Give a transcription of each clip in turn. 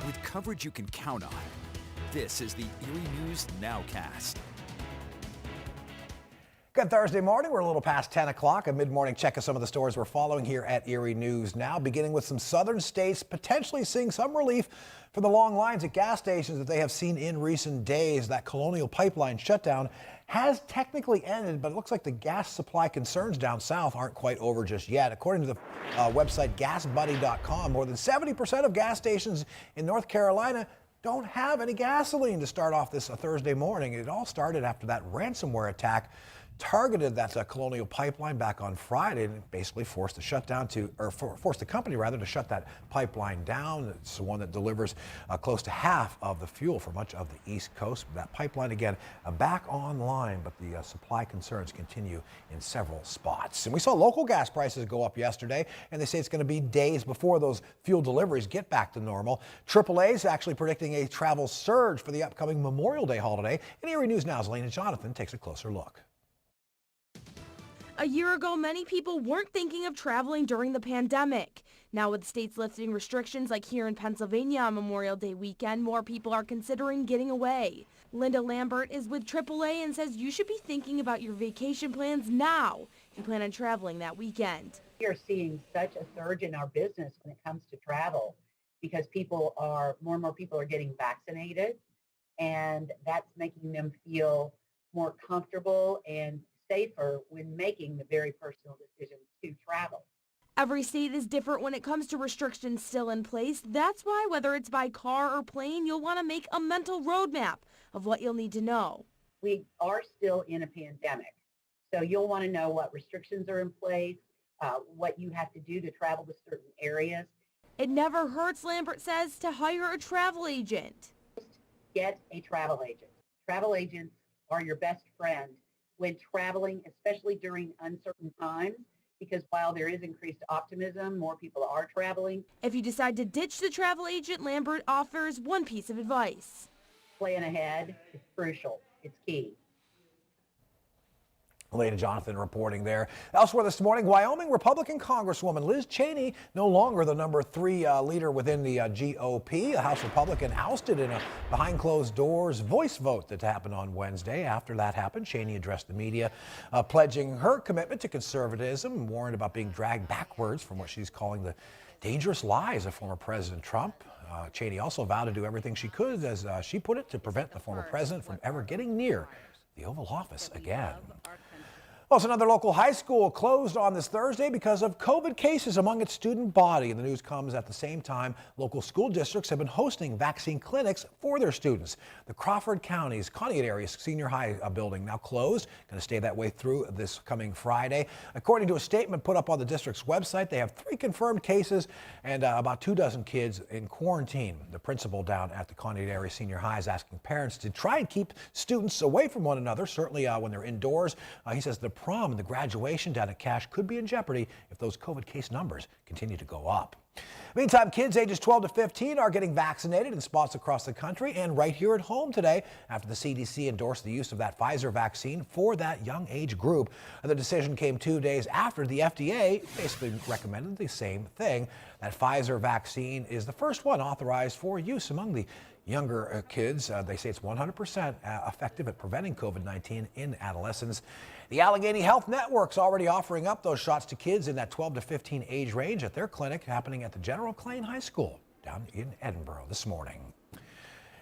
with coverage you can count on. This is the Erie News Nowcast. Good Thursday morning. We're a little past 10 o'clock. A mid-morning check of some of the stories we're following here at Erie News Now, beginning with some southern states potentially seeing some relief for the long lines at gas stations that they have seen in recent days. That Colonial Pipeline shutdown has technically ended, but it looks like the gas supply concerns down south aren't quite over just yet. According to the website gasbuddy.com, more than 70% of gas stations in North Carolina don't have any gasoline to start off this Thursday morning. It all started after that ransomware attack targeted that Colonial Pipeline back on Friday and basically forced the company to shut that pipeline down. It's the one that delivers close to half of the fuel for much of the East Coast. That pipeline again back online, but the supply concerns continue in several spots. And we saw local gas prices go up yesterday, and they say it's going to be days before those fuel deliveries get back to normal. AAA is actually predicting a travel surge for the upcoming Memorial Day holiday. And Erie News Now's Elena Jonathan takes a closer look. A year ago, many people weren't thinking of traveling during the pandemic. Now, with states lifting restrictions like here in Pennsylvania on Memorial Day weekend, more people are considering getting away. Linda Lambert is with AAA and says you should be thinking about your vacation plans now if you plan on traveling that weekend. We are seeing such a surge in our business when it comes to travel because more and more people are getting vaccinated, and that's making them feel more comfortable and safer when making the very personal decision to travel. Every state is different when it comes to restrictions still in place. That's why whether it's by car or plane, you'll want to make a mental roadmap of what you'll need to know. We are still in a pandemic, so you'll want to know what restrictions are in place, what you have to do to travel to certain areas. It never hurts, Lambert says, to hire a travel agent. Get a travel agent. Travel agents are your best friend when traveling, especially during uncertain times, because while there is increased optimism, more people are traveling. If you decide to ditch the travel agent, Lambert offers one piece of advice. Plan ahead is crucial. It's key. Elena Jonathan reporting there. Elsewhere this morning, Wyoming Republican Congresswoman Liz Cheney, no longer the number 3 leader within the GOP. A House Republican ousted in a behind closed doors voice vote that happened on Wednesday. After that happened, Cheney addressed the media, pledging her commitment to conservatism and warned about being dragged backwards from what she's calling the dangerous lies of former President Trump. Cheney also vowed to do everything she could, as she put it, to prevent the former president from ever getting near the Oval Office again. Also, another local high school closed on this Thursday because of COVID cases among its student body. And the news comes at the same time local school districts have been hosting vaccine clinics for their students. The Crawford County's Conneaut area senior high building now closed, going to stay that way through this coming Friday. According to a statement put up on the district's website, they have 3 confirmed cases and about 24 kids in quarantine. The principal down at the Conneaut area senior high is asking parents to try and keep students away from one another, certainly when they're indoors. He says the prom and the graduation down at Cache could be in jeopardy if those COVID case numbers continue to go up. Meantime, kids ages 12 to 15 are getting vaccinated in spots across the country and right here at home today after the CDC endorsed the use of that Pfizer vaccine for that young age group. The decision came 2 days after the FDA basically recommended the same thing. That Pfizer vaccine is the first one authorized for use among the younger kids. They say it's 100% effective at preventing COVID-19 in adolescents. The Allegheny Health Network's already offering up those shots to kids in that 12 to 15 age range at their clinic happening at the General Klein High School down in Edinburgh this morning.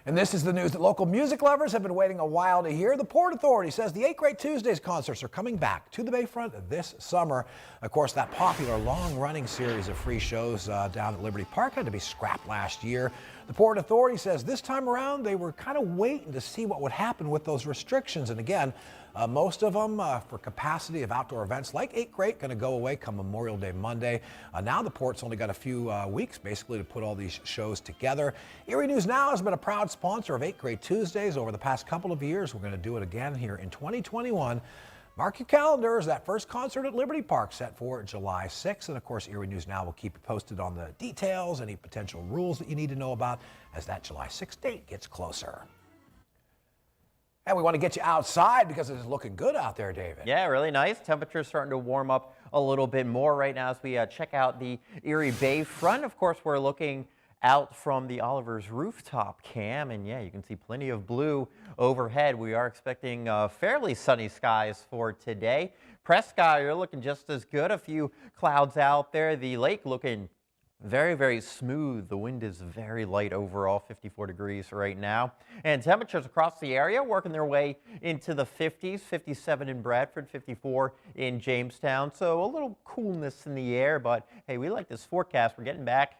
And this is the news that local music lovers have been waiting a while to hear. The Port Authority says the 8 Great Tuesdays concerts are coming back to the Bayfront this summer. Of course, that popular long-running series of free shows down at Liberty Park had to be scrapped last year. The Port Authority says this time around they were kind of waiting to see what would happen with those restrictions. And again, most of them for capacity of outdoor events like 8 Great going to go away come Memorial Day Monday. Now the Port's only got a few weeks basically to put all these shows together. Erie News Now has been a proud sponsor of 8 Great Tuesdays over the past couple of years. We're going to do it again here in 2021. Mark your calendars. That first concert at Liberty Park set for July 6th. And of course, Erie News Now will keep you posted on the details, any potential rules that you need to know about as that July 6th date gets closer. And we want to get you outside because it's looking good out there, David. Yeah, really nice. Temperatures starting to warm up a little bit more right now as we check out the Erie Bay front. Of course, we're looking out from the Oliver's rooftop cam, and yeah, you can see plenty of blue overhead. We are expecting fairly sunny skies for today. Prescott, you're looking just as good. A few clouds out there. The lake looking very, very smooth. The wind is very light overall, 54 degrees right now. And temperatures across the area working their way into the 50s, 57 in Bradford, 54 in Jamestown. So a little coolness in the air, but hey, we like this forecast. We're getting back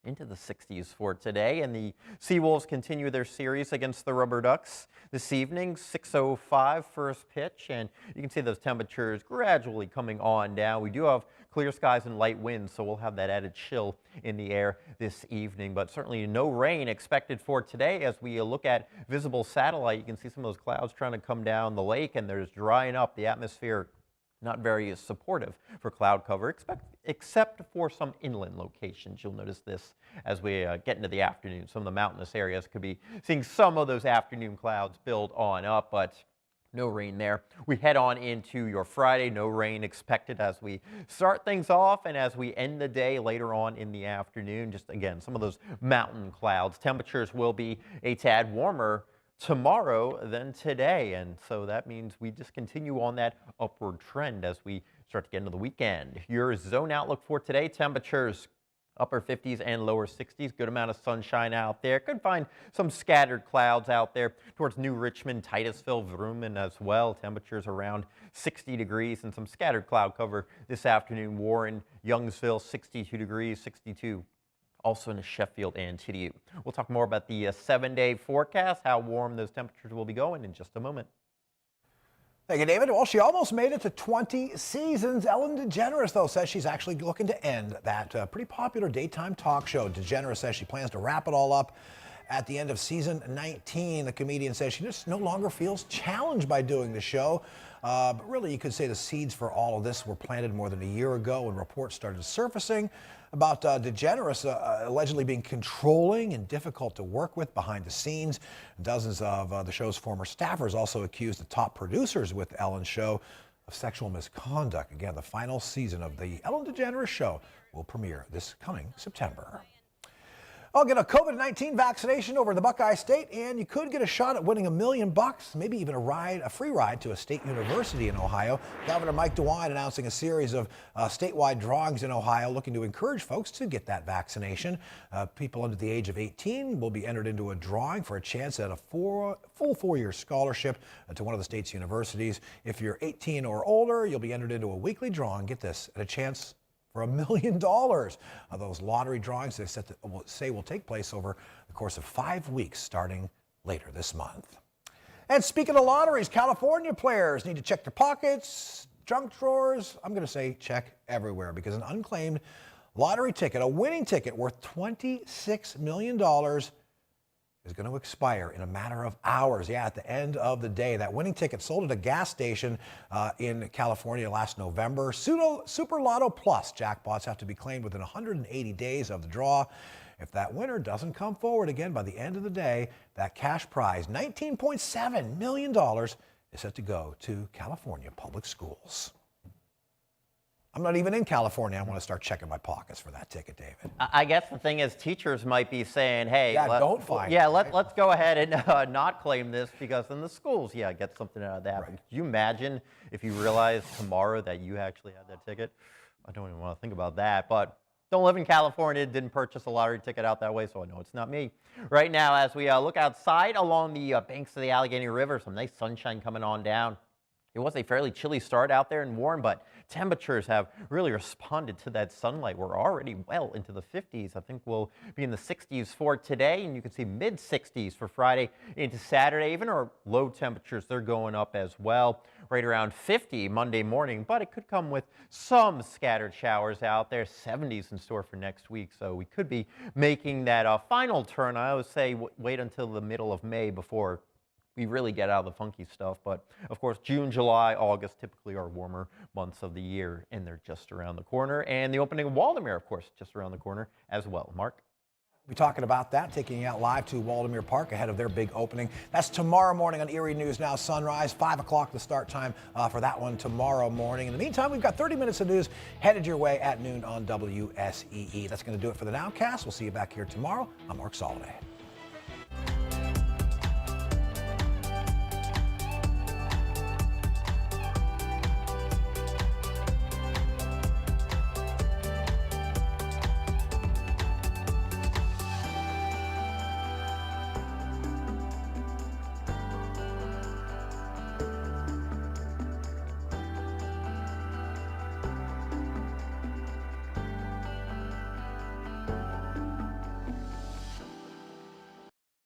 into the 60s for today, and the Seawolves continue their series against the Rubber Ducks this evening. 6:05 first pitch, and you can see those temperatures gradually coming on down. We do have clear skies and light winds, so we'll have that added chill in the air this evening, but certainly no rain expected for today. As we look at visible satellite, you can see some of those clouds trying to come down the lake, and there's drying up. The atmosphere not very supportive for cloud cover, except for some inland locations. You'll notice this as we get into the afternoon. Some of the mountainous areas could be seeing some of those afternoon clouds build on up, but no rain there. We head on into your Friday. No rain expected as we start things off and as we end the day later on in the afternoon. Just again, some of those mountain clouds. Temperatures will be a tad warmer tomorrow than today, and so that means we just continue on that upward trend as we start to get into the weekend. Your zone outlook for today: temperatures upper 50s and lower 60s. Good amount of sunshine out there. Could find some scattered clouds out there towards New Richmond, Titusville, Vrooman as well. Temperatures around 60 degrees and some scattered cloud cover this afternoon. Warren, Youngsville, 62 degrees, 62 also in Sheffield and Tidiu. We'll talk more about the 7-day forecast, how warm those temperatures will be going in just a moment. Thank you, David. Well, she almost made it to 20 seasons. Ellen DeGeneres, though, says she's actually looking to end that pretty popular daytime talk show. DeGeneres says she plans to wrap it all up at the end of season 19. The comedian says she just no longer feels challenged by doing the show. But really, you could say the seeds for all of this were planted more than a year ago when reports started surfacing about DeGeneres allegedly being controlling and difficult to work with behind the scenes. Dozens of the show's former staffers also accused the top producers with Ellen's show of sexual misconduct. Again, the final season of the Ellen DeGeneres Show will premiere this coming September. I'll get a COVID-19 vaccination over in the Buckeye State, and you could get a shot at winning $1 million, maybe even a free ride to a state university in Ohio. Governor Mike DeWine announcing a series of statewide drawings in Ohio looking to encourage folks to get that vaccination. People under the age of 18 will be entered into a drawing for a chance at a full 4-year scholarship to one of the state's universities. If you're 18 or older, you'll be entered into a weekly drawing, get this, at a chance for $1 million. Those lottery drawings they say will take place over the course of 5 weeks starting later this month. And speaking of lotteries, California players need to check their pockets, junk drawers. I'm going to say check everywhere, because an unclaimed lottery ticket, a winning ticket worth $26 million, is going to expire in a matter of hours. Yeah, at the end of the day. That winning ticket sold at a gas station in California last November. Super Lotto Plus jackpots have to be claimed within 180 days of the draw. If that winner doesn't come forward again by the end of the day, that cash prize, $19.7 million, is set to go to California public schools. I'm not even in California. I want to start checking my pockets for that ticket, David. I guess the thing is, teachers might be saying, hey, don't find let's go ahead and not claim this, because then the schools, get something out of that. Right. Could you imagine if you realized tomorrow that you actually had that ticket? I don't even want to think about that, but don't live in California, didn't purchase a lottery ticket out that way, so I know it's not me. Right now, as we look outside along the banks of the Allegheny River, some nice sunshine coming on down. It was a fairly chilly start out there in Warren, but temperatures have really responded to that sunlight. We're already well into the 50s. I think we'll be in the 60s for today, and you can see mid-60s for Friday into Saturday. Even our low temperatures, they're going up as well, right around 50 Monday morning, but it could come with some scattered showers out there. 70s in store for next week, so we could be making that final turn. I always say wait until the middle of May before we really get out of the funky stuff. But of course, June, July, August typically are warmer months of the year, and they're just around the corner. And the opening of Waldameer, of course, just around the corner as well. Mark? We'll be talking about that, taking you out live to Waldemere Park ahead of their big opening. That's tomorrow morning on Erie News Now Sunrise, 5 o'clock the start time for that one tomorrow morning. In the meantime, we've got 30 minutes of news headed your way at noon on WSEE. That's going to do it for the Nowcast. We'll see you back here tomorrow. I'm Mark Soliday.